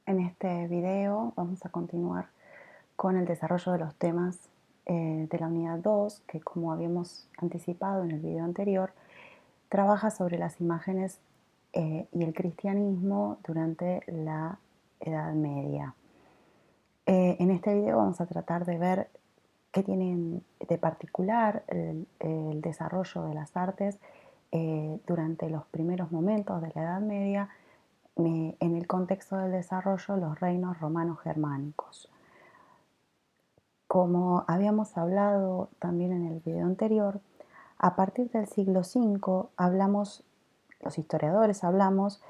En este video vamos a continuar con el desarrollo de los temas de la unidad 2, que como habíamos anticipado en el video anterior, trabaja sobre las imágenes y el cristianismo durante la Edad Media. En este video vamos a tratar de ver qué tienen de particular el desarrollo de las artes durante los primeros momentos de la Edad Media en el contexto del desarrollo de los reinos romanos germánicos. Como habíamos hablado también en el video anterior, a partir del siglo V los historiadores hablamos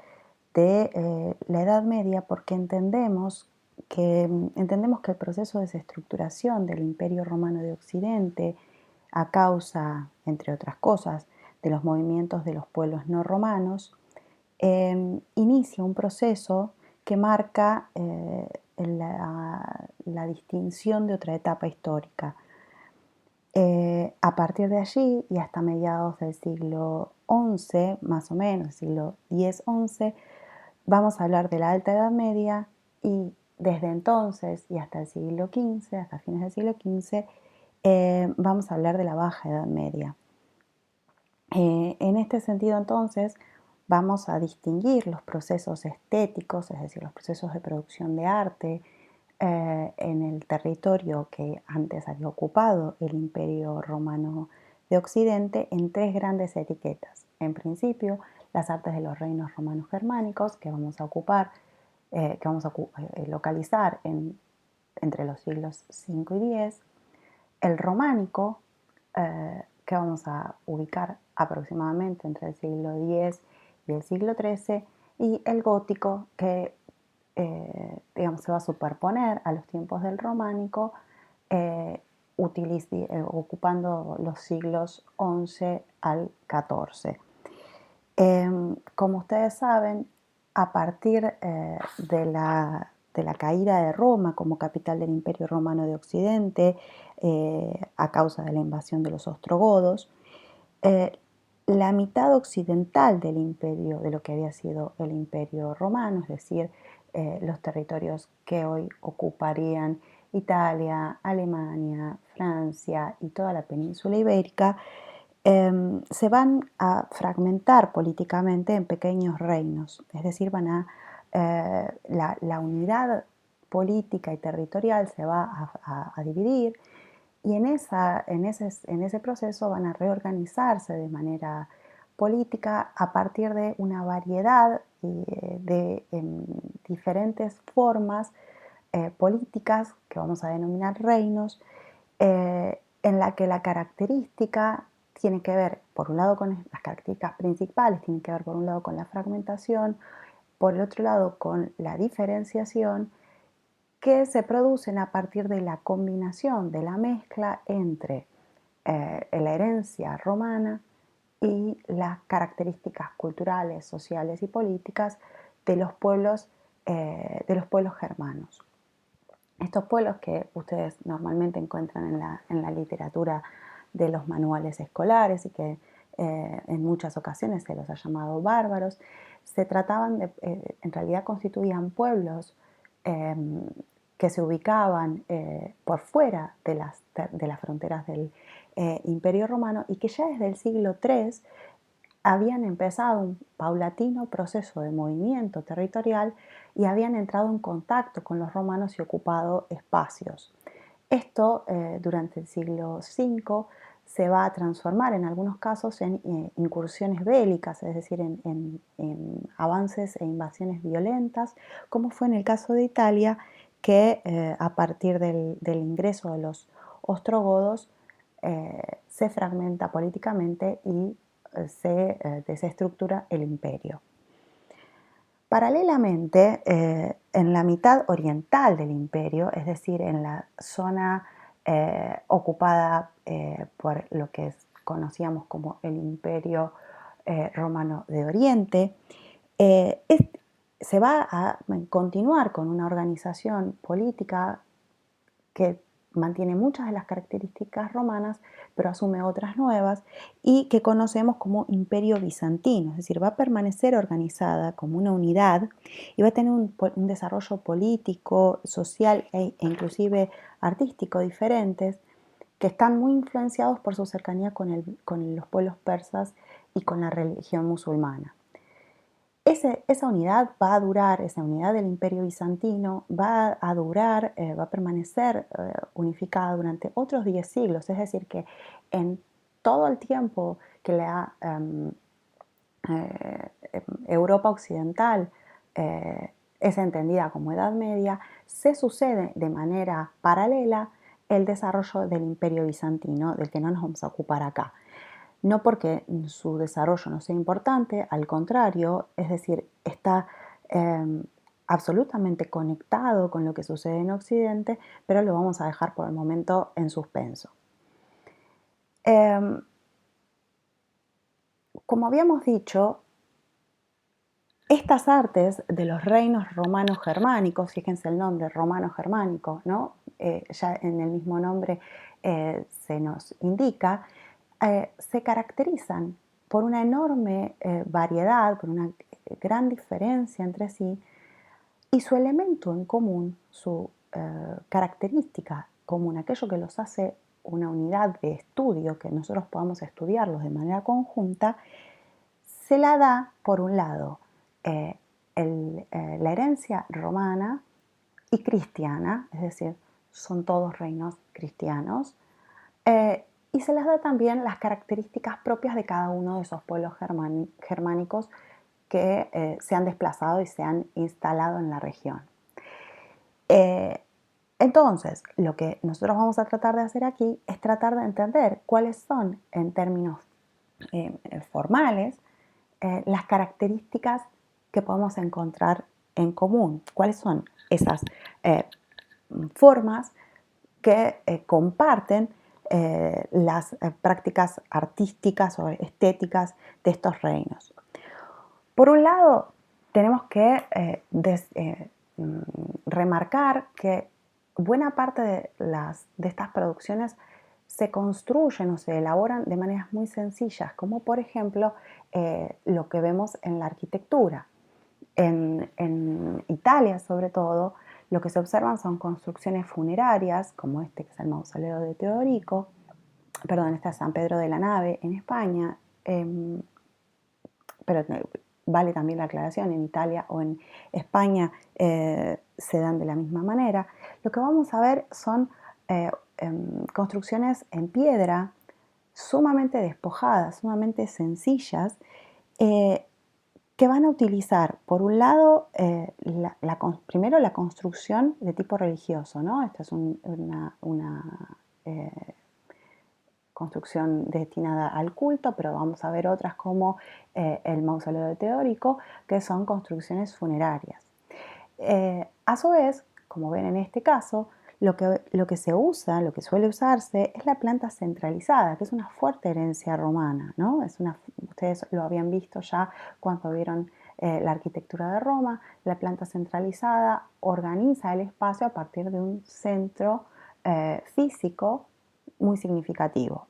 de la Edad Media porque entendemos que el proceso de desestructuración del Imperio Romano de Occidente, a causa, entre otras cosas, de los movimientos de los pueblos no romanos, inicia un proceso que marca la distinción de otra etapa histórica. A partir de allí y hasta mediados del siglo XI, más o menos, siglo X-XI, vamos a hablar de la Alta Edad Media y desde entonces y hasta el siglo XV, hasta fines del siglo XV, vamos a hablar de la Baja Edad Media. En este sentido, entonces, vamos a distinguir los procesos estéticos, es decir, los procesos de producción de arte en el territorio que antes había ocupado el Imperio Romano de Occidente en tres grandes etiquetas. En principio, las artes de los reinos romanos germánicos que vamos a ocupar, localizar entre los siglos V y X, el románico, que vamos a ubicar aproximadamente entre el siglo X y el siglo XIII, y el gótico, que se va a superponer a los tiempos del románico, ocupando los siglos XI al XIV. Como ustedes saben, a partir de la caída de Roma como capital del Imperio Romano de Occidente, a causa de la invasión de los ostrogodos, la mitad occidental del imperio, de lo que había sido el Imperio Romano, es decir, los territorios que hoy ocuparían Italia, Alemania, Francia y toda la península ibérica, se van a fragmentar políticamente en pequeños reinos, es decir, la unidad política y territorial se va a dividir y en ese proceso van a reorganizarse de manera política a partir de una variedad de diferentes formas políticas que vamos a denominar reinos, en la que la característica tiene que ver, por un lado, con las características principales, tienen que ver, por un lado, con la fragmentación, por el otro lado, con la diferenciación, que se producen a partir de la combinación, de la mezcla entre la herencia romana y las características culturales, sociales y políticas de los pueblos germanos. Estos pueblos que ustedes normalmente encuentran en la literatura de los manuales escolares y que en muchas ocasiones se los ha llamado bárbaros, en realidad constituían pueblos que se ubicaban por fuera de las fronteras del Imperio Romano y que ya desde el siglo III habían empezado un paulatino proceso de movimiento territorial y habían entrado en contacto con los romanos y ocupado espacios. Esto durante el siglo V se va a transformar en algunos casos en incursiones bélicas, es decir, en avances e invasiones violentas, como fue en el caso de Italia, que a partir del ingreso de los ostrogodos se fragmenta políticamente y se desestructura el imperio. Paralelamente, en la mitad oriental del imperio, es decir, en la zona ocupada por lo que conocíamos como el Imperio Romano de Oriente, se va a continuar con una organización política que mantiene muchas de las características romanas, pero asume otras nuevas, y que conocemos como Imperio Bizantino, es decir, va a permanecer organizada como una unidad y va a tener un desarrollo político, social e inclusive artístico diferentes, que están muy influenciados por su cercanía con los pueblos persas y con la religión musulmana. Esa unidad va a durar, esa unidad del Imperio Bizantino va a durar, va a permanecer unificada durante otros 10 siglos, es decir, que en todo el tiempo que Europa Occidental es entendida como Edad Media, se sucede de manera paralela el desarrollo del Imperio Bizantino, del que no nos vamos a ocupar acá. No porque su desarrollo no sea importante, al contrario, es decir, está absolutamente conectado con lo que sucede en Occidente, pero lo vamos a dejar por el momento en suspenso. Como habíamos dicho, estas artes de los reinos romanos-germánicos, fíjense el nombre romano-germánico, ¿no? Ya en el mismo nombre se nos indica, se caracterizan por una enorme variedad, por una gran diferencia entre sí, y su elemento en común, su característica común, aquello que los hace una unidad de estudio, que nosotros podamos estudiarlos de manera conjunta, se la da, por un lado, eh, la herencia romana y cristiana, es decir, son todos reinos cristianos, y se les da también las características propias de cada uno de esos pueblos germánicos que se han desplazado y se han instalado en la región. Entonces, lo que nosotros vamos a tratar de hacer aquí es tratar de entender cuáles son, en términos formales, las características que podemos encontrar en común, cuáles son esas formas que comparten las prácticas artísticas o estéticas de estos reinos. Por un lado, tenemos que remarcar que buena parte de estas producciones se construyen o se elaboran de maneras muy sencillas, como por ejemplo lo que vemos en la arquitectura. En Italia, sobre todo, lo que se observan son construcciones funerarias, como este que es el mausoleo de Teodorico, perdón, este es San Pedro de la Nave en España, pero vale también la aclaración, en Italia o en España se dan de la misma manera. Lo que vamos a ver son construcciones en piedra sumamente despojadas, sumamente sencillas, que van a utilizar, por un lado, primero la construcción de tipo religioso, ¿no? Esta es una construcción destinada al culto, pero vamos a ver otras como el mausoleo de Teodorico, que son construcciones funerarias. A su vez, como ven en este caso, lo que se usa, lo que suele usarse, es la planta centralizada, que es una fuerte herencia romana, ¿no? Ustedes lo habían visto ya cuando vieron la arquitectura de Roma. La planta centralizada organiza el espacio a partir de un centro físico muy significativo.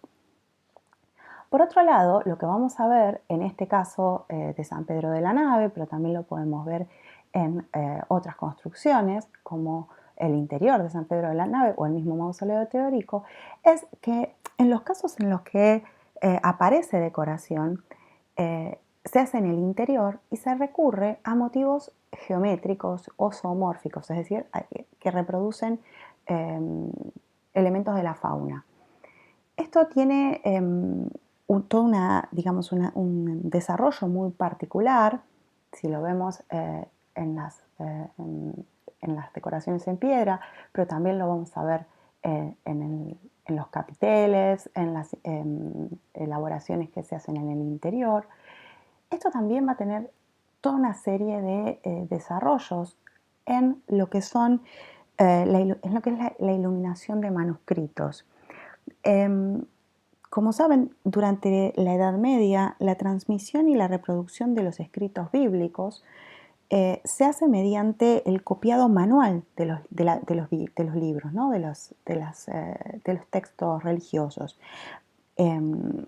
Por otro lado, lo que vamos a ver en este caso de San Pedro de la Nave, pero también lo podemos ver en otras construcciones, como el interior de San Pedro de la Nave o el mismo mausoleo teórico, es que en los casos en los que aparece decoración, se hace en el interior y se recurre a motivos geométricos o zoomórficos, es decir, que reproducen elementos de la fauna. Esto tiene digamos, un desarrollo muy particular, si lo vemos en las decoraciones en piedra, pero también lo vamos a ver en los capiteles, en las elaboraciones que se hacen en el interior. Esto también va a tener toda una serie de desarrollos en lo que son en lo que es la iluminación de manuscritos. Como saben, durante la Edad Media, la transmisión y la reproducción de los escritos bíblicos se hace mediante el copiado manual de los libros, ¿no? de los textos religiosos. Em,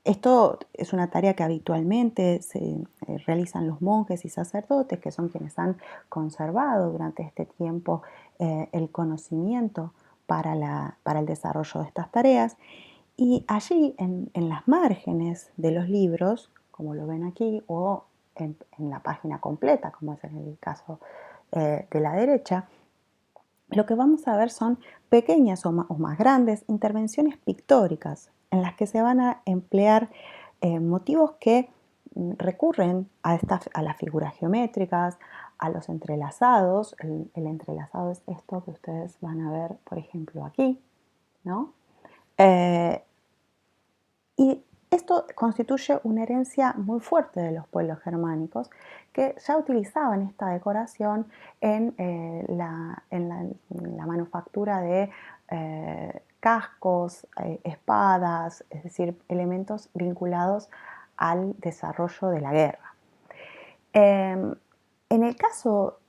Esto es una tarea que habitualmente se realizan los monjes y sacerdotes, que son quienes han conservado durante este tiempo el conocimiento para el desarrollo de estas tareas. Y allí, en las márgenes de los libros, como lo ven aquí, o en la página completa, como es en el caso de la derecha, lo que vamos a ver son pequeñas o más grandes intervenciones pictóricas en las que se van a emplear motivos que recurren a las figuras geométricas, a los entrelazados. El entrelazado es esto que ustedes van a ver, por ejemplo, aquí, ¿no? Eh, y esto constituye una herencia muy fuerte de los pueblos germánicos que ya utilizaban esta decoración en la manufactura de cascos, espadas, es decir, elementos vinculados al desarrollo de la guerra. En el caso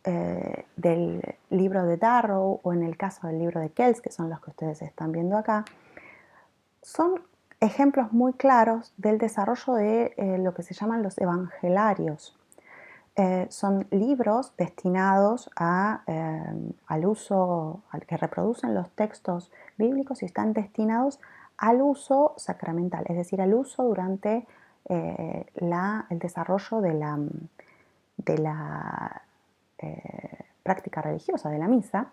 del libro de Darrow o en el caso del libro de Kells, que son los que ustedes están viendo acá, son ejemplos muy claros del desarrollo de lo que se llaman los evangelarios. Son libros destinados al uso, al que reproducen los textos bíblicos y están destinados al uso sacramental, es decir, al uso durante el desarrollo de la práctica religiosa, de la misa,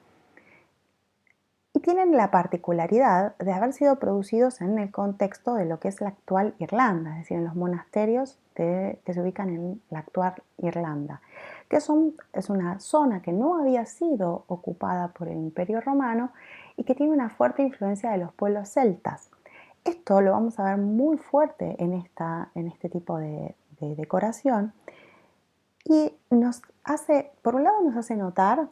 y tienen la particularidad de haber sido producidos en el contexto de lo que es la actual Irlanda, es decir, en los monasterios que se ubican en la actual Irlanda, que es una zona que no había sido ocupada por el Imperio Romano y que tiene una fuerte influencia de los pueblos celtas. Esto lo vamos a ver muy fuerte en este tipo de decoración y por un lado nos hace notar,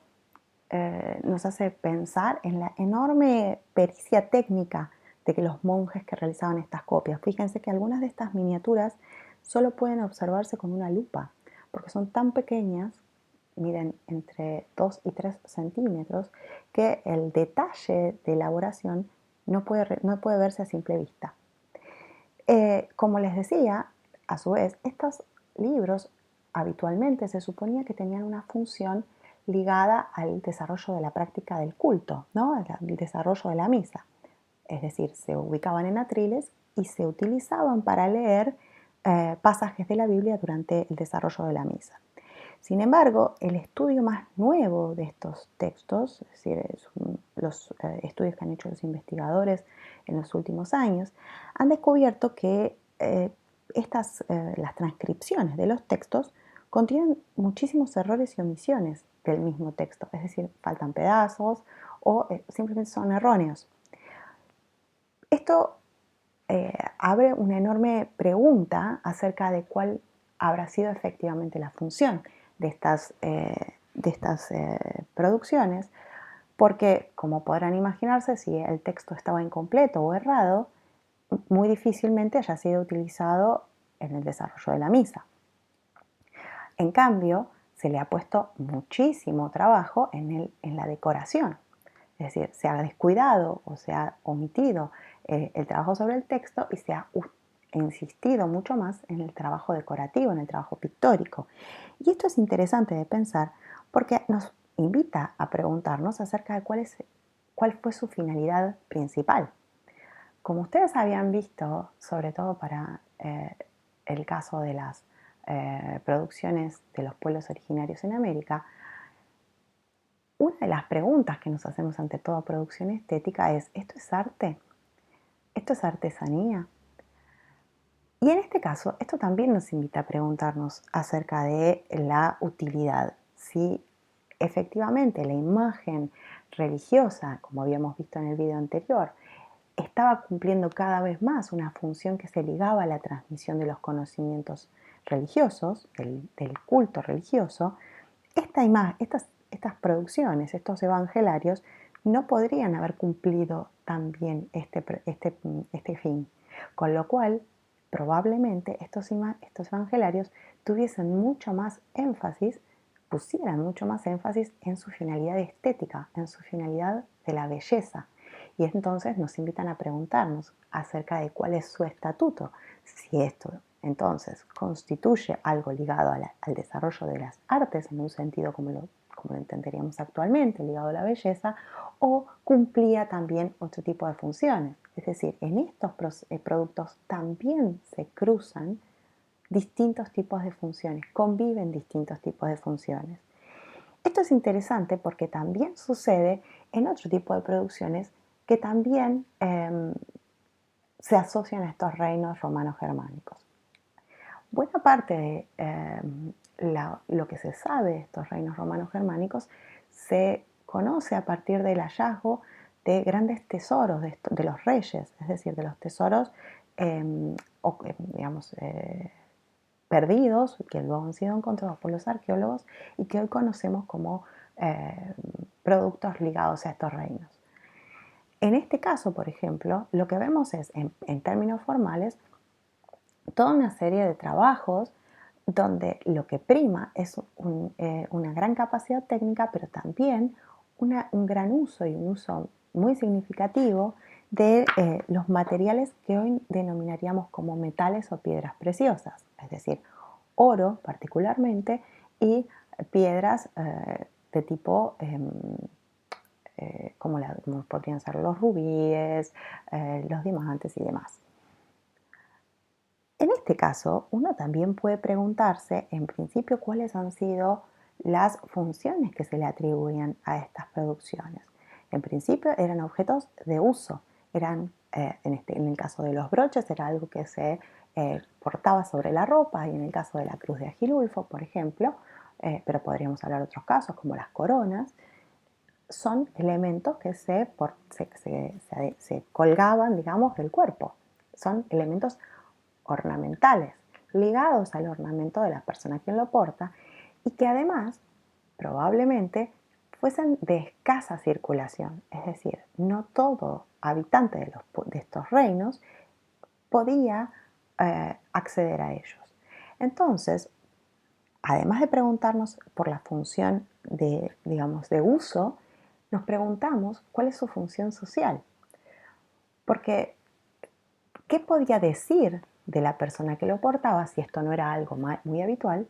nos hace pensar en la enorme pericia técnica de que los monjes que realizaban estas copias. Fíjense que algunas de estas miniaturas solo pueden observarse con una lupa, porque son tan pequeñas, miden entre 2 y 3 centímetros, que el detalle de elaboración no puede verse a simple vista. Como les decía, a su vez, estos libros habitualmente se suponía que tenían una función ligada al desarrollo de la práctica del culto, ¿no? Al desarrollo de la misa. Es decir, se ubicaban en atriles y se utilizaban para leer pasajes de la Biblia durante el desarrollo de la misa. Sin embargo, el estudio más nuevo de estos textos, es decir, los estudios que han hecho los investigadores en los últimos años, han descubierto que las transcripciones de los textos contienen muchísimos errores y omisiones del mismo texto, es decir, faltan pedazos o simplemente son erróneos. Esto abre una enorme pregunta acerca de cuál habrá sido efectivamente la función de estas producciones, porque, como podrán imaginarse, si el texto estaba incompleto o errado, muy difícilmente haya sido utilizado en el desarrollo de la misa. En cambio, se le ha puesto muchísimo trabajo en la decoración. Es decir, se ha descuidado o se ha omitido el trabajo sobre el texto y se ha insistido mucho más en el trabajo decorativo, en el trabajo pictórico. Y esto es interesante de pensar porque nos invita a preguntarnos acerca de cuál fue su finalidad principal. Como ustedes habían visto, sobre todo para el caso de las producciones de los pueblos originarios en América, una de las preguntas que nos hacemos ante toda producción estética es, ¿esto es arte? ¿Esto es artesanía? Y en este caso, esto también nos invita a preguntarnos acerca de la utilidad. Si efectivamente la imagen religiosa, como habíamos visto en el video anterior, estaba cumpliendo cada vez más una función que se ligaba a la transmisión de los conocimientos religiosos, del culto religioso, estas producciones, estos evangelarios, no podrían haber cumplido también este fin. Con lo cual, probablemente estos evangelarios tuviesen mucho más énfasis pusieran mucho más énfasis en su finalidad estética, en su finalidad de la belleza. Y entonces nos invitan a preguntarnos acerca de cuál es su estatuto, si esto entonces constituye algo ligado al desarrollo de las artes en un sentido como lo entenderíamos actualmente, ligado a la belleza, o cumplía también otro tipo de funciones. Es decir, en estos productos también se cruzan distintos tipos de funciones, conviven distintos tipos de funciones. Esto es interesante porque también sucede en otro tipo de producciones que también se asocian a estos reinos romanos germánicos. Buena parte de lo que se sabe de estos reinos romanos germánicos se conoce a partir del hallazgo de grandes tesoros de los reyes, es decir, de los tesoros, digamos, perdidos, que luego han sido encontrados por los arqueólogos y que hoy conocemos como productos ligados a estos reinos. En este caso, por ejemplo, lo que vemos es, en términos formales, toda una serie de trabajos donde lo que prima es una gran capacidad técnica, pero también un gran uso y un uso muy significativo de los materiales que hoy denominaríamos como metales o piedras preciosas, es decir, oro particularmente y piedras de tipo como podrían ser los rubíes, los diamantes y demás. En este caso, uno también puede preguntarse, en principio, cuáles han sido las funciones que se le atribuían a estas producciones. En principio eran objetos de uso, eran, en el caso de los broches, era algo que se portaba sobre la ropa, y en el caso de la cruz de Agilulfo, por ejemplo, pero podríamos hablar de otros casos como las coronas, son elementos que se colgaban, digamos, del cuerpo. Son elementos ornamentales, ligados al ornamento de la persona quien lo porta y que además probablemente fuesen de escasa circulación, es decir, no todo habitante de estos reinos podía acceder a ellos. Entonces, además de preguntarnos por la función digamos, de uso, nos preguntamos cuál es su función social. Porque, ¿qué podía decir de la persona que lo portaba si esto no era algo muy habitual?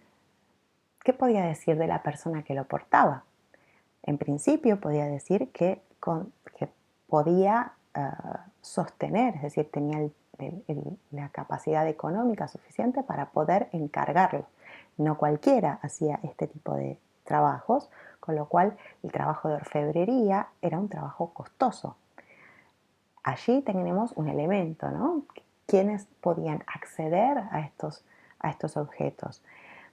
¿Qué podía decir de la persona que lo portaba? En principio podía decir que podía sostener, es decir, tenía la capacidad económica suficiente para poder encargarlo. No cualquiera hacía este tipo de trabajos, con lo cual el trabajo de orfebrería era un trabajo costoso. Allí tenemos un elemento, ¿no? ¿Quiénes podían acceder a estos objetos?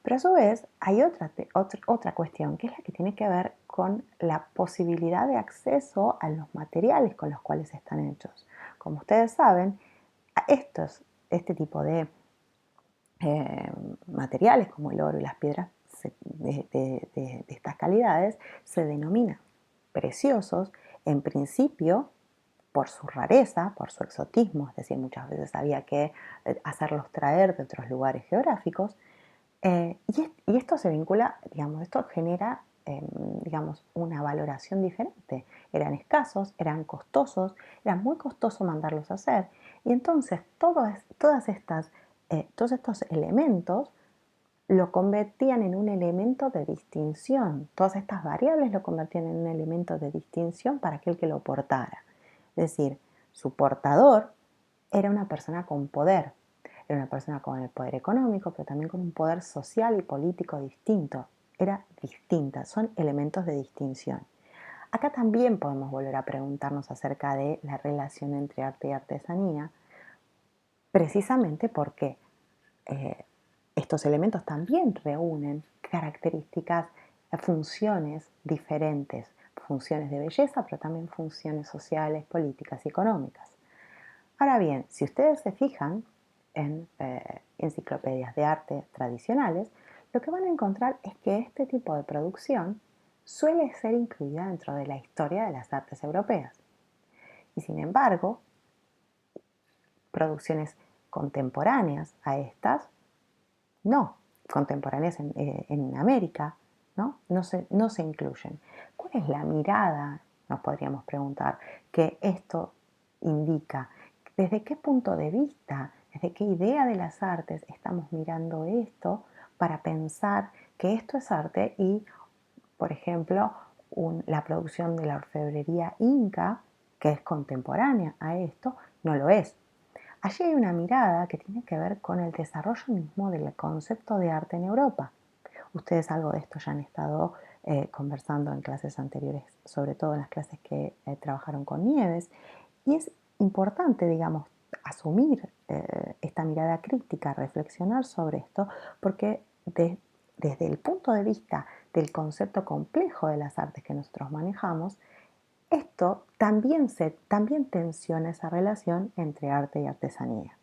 Pero a su vez hay otra cuestión, que es la que tiene que ver con la posibilidad de acceso a los materiales con los cuales están hechos. Como ustedes saben, este tipo de materiales como el oro y las piedras de estas calidades se denominan preciosos, en principio por su rareza, por su exotismo, es decir, muchas veces había que hacerlos traer de otros lugares geográficos, y esto se vincula, digamos, esto genera, digamos, una valoración diferente. Eran escasos, eran costosos, era muy costoso mandarlos a hacer, y entonces todos estos elementos lo convertían en un elemento de distinción. Todas estas variables lo convertían en un elemento de distinción para aquel que lo portara. Es decir, su portador era una persona con poder, era una persona con el poder económico, pero también con un poder social y político distinto. Era distinta, son elementos de distinción. Acá también podemos volver a preguntarnos acerca de la relación entre arte y artesanía, precisamente porque estos elementos también reúnen características, funciones diferentes, funciones de belleza, pero también funciones sociales, políticas y económicas. Ahora bien, si ustedes se fijan en enciclopedias de arte tradicionales, lo que van a encontrar es que este tipo de producción suele ser incluida dentro de la historia de las artes europeas. Y sin embargo, producciones contemporáneas a estas, no, contemporáneas en América, ¿no? No se incluyen. ¿Cuál es la mirada, nos podríamos preguntar, que esto indica? ¿Desde qué punto de vista, desde qué idea de las artes estamos mirando esto para pensar que esto es arte y, por ejemplo, la producción de la orfebrería inca, que es contemporánea a esto, no lo es? Allí hay una mirada que tiene que ver con el desarrollo mismo del concepto de arte en Europa. Ustedes algo de esto ya han estado conversando en clases anteriores, sobre todo en las clases que trabajaron con Nieves, y es importante, digamos, asumir esta mirada crítica, reflexionar sobre esto, porque desde el punto de vista del concepto complejo de las artes que nosotros manejamos, esto también tensiona esa relación entre arte y artesanía.